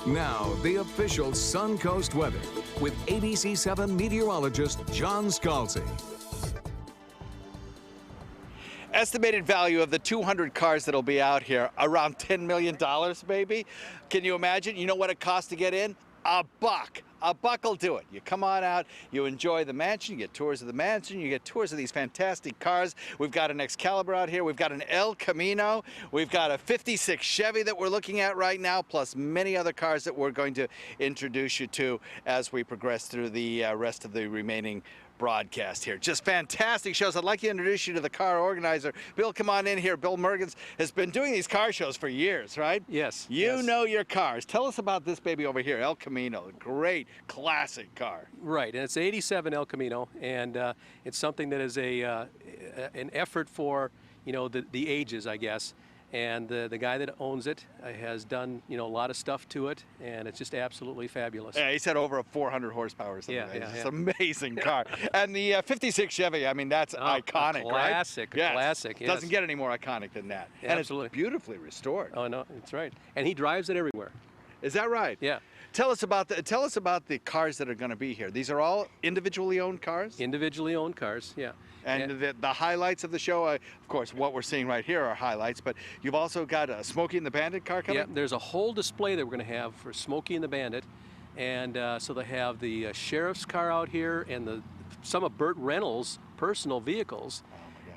Now, the official Suncoast weather with ABC7 meteorologist John Scalzi. Estimated value of the 200 cars that'll be out here, around $10 million, baby. Can you imagine? You know what it costs to get in? A buck. A buck will do it. You come on out, you enjoy the mansion, you get tours of the mansion, you get tours of these fantastic cars. We've got an Excalibur out here, we've got an El Camino, we've got a 56 Chevy that we're looking at right now, plus many other cars that we're going to introduce you to as we progress through the rest of the remaining broadcast here. Just fantastic shows. I'd like to introduce you to the car organizer. Bill, come on in here. Bill Mergens has been doing these car shows for years, right? Yes. You know your cars. Tell us about this baby over here, El Camino. Great, classic car. Right, and it's an 87 El Camino, and it's something that is an effort for, you know, the ages, I guess. And the guy that owns it has done, you know, a lot of stuff to it, and it's just absolutely fabulous. Yeah, he's had over 400 horsepower or something. Yeah, It's an amazing car. And the 56 Chevy, I mean, that's iconic, classic, right? Classic, yes. Doesn't get any more iconic than that. Yeah, and absolutely. It's beautifully restored. Oh, no, that's right. And he drives it everywhere. Is that right? Yeah. Tell us about the cars that are going to be here. These are all individually owned cars? Individually owned cars, yeah. And the highlights of the show, of course, what we're seeing right here are highlights, but you've also got a Smokey and the Bandit car coming? Yeah, there's a whole display that we're going to have for Smokey and the Bandit. And so they have the sheriff's car out here and some of Burt Reynolds' personal vehicles.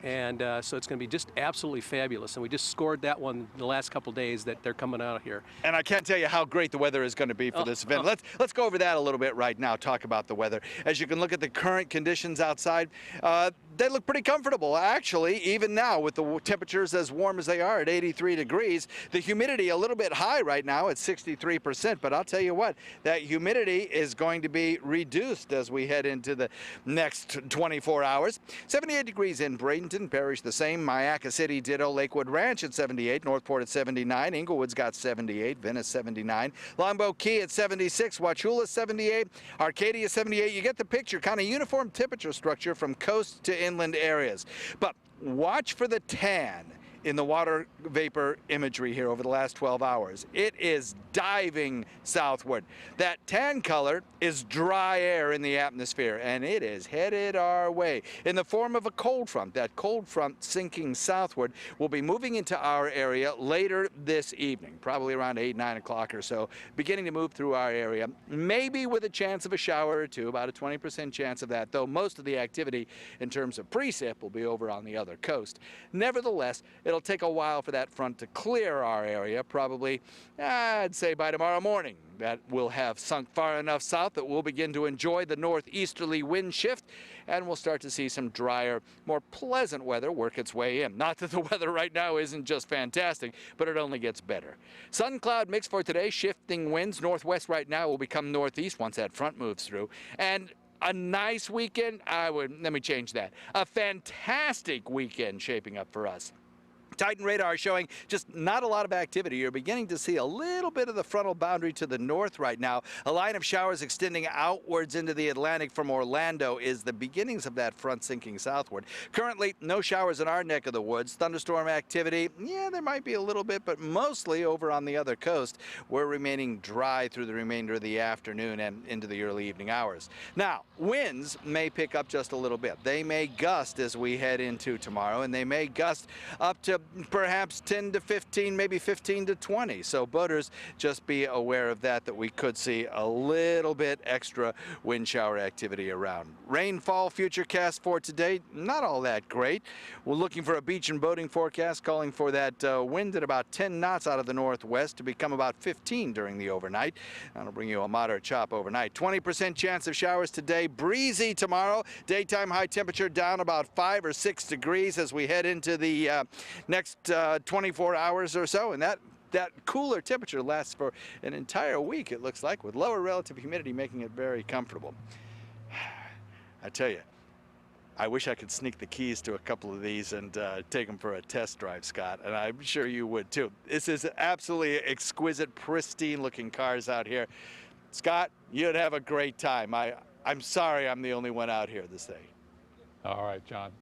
And so it's going to be just absolutely fabulous. And we just scored that one the last couple days that they're coming out here. And I can't tell you how great the weather is going to be for this event. Let's go over that a little bit right now, talk about the weather. As you can look at the current conditions outside, they look pretty comfortable, actually, even now with the temperatures as warm as they are at 83 degrees. The humidity a little bit high right now at 63%, but I'll tell you what, that humidity is going to be reduced as we head into the next 24 hours. 78 degrees in Bradenton Parish, the same. Mayaca City, ditto. Lakewood Ranch at 78, Northport at 79, Inglewood's got 78, Venice 79, Longboat Key at 76, Wauchula 78, Arcadia 78. You get the picture, kind of uniform temperature structure from coast to inland areas. But watch for the tan in the water vapor imagery here over the last 12 hours. It is diving southward. That tan color is dry air in the atmosphere, and it is headed our way in the form of a cold front. That cold front sinking southward will be moving into our area later this evening, probably around 8, 9 o'clock or so, beginning to move through our area, maybe with a chance of a shower or two, about a 20% chance of that, though most of the activity in terms of precip will be over on the other coast. Nevertheless, it'll take a while for that front to clear our area, probably, I'd say by tomorrow morning. That will have sunk far enough south that we'll begin to enjoy the northeasterly wind shift, and we'll start to see some drier, more pleasant weather work its way in. Not that the weather right now isn't just fantastic, but it only gets better. Sun cloud mix for today, shifting winds. Northwest right now will become northeast once that front moves through. And a nice weekend, let me change that. A fantastic weekend shaping up for us. Titan radar showing just not a lot of activity. You're beginning to see a little bit of the frontal boundary to the north right now. A line of showers extending outwards into the Atlantic from Orlando is the beginnings of that front sinking southward. Currently, no showers in our neck of the woods. Thunderstorm activity, yeah, there might be a little bit, but mostly over on the other coast. We're remaining dry through the remainder of the afternoon and into the early evening hours. Now, winds may pick up just a little bit. They may gust as we head into tomorrow, and they may gust up to perhaps 10 to 15, maybe 15 to 20. So boaters, just be aware of that we could see a little bit extra wind shower activity around. Rainfall futurecast for today, not all that great. We're looking for a beach and boating forecast calling for that wind at about 10 knots out of the northwest to become about 15 during the overnight. That'll bring you a moderate chop overnight. 20% chance of showers today, breezy tomorrow. Daytime high temperature down about 5 or 6 degrees as we head into the next 24 hours or so, and that cooler temperature lasts for an entire week, it looks like, with lower relative humidity making it very comfortable. I tell you, I wish I could sneak the keys to a couple of these and take them for a test drive, Scott, and I'm sure you would too. This is absolutely exquisite, pristine looking cars out here. Scott, you'd have a great time. I'm sorry I'm the only one out here this day. All right, John.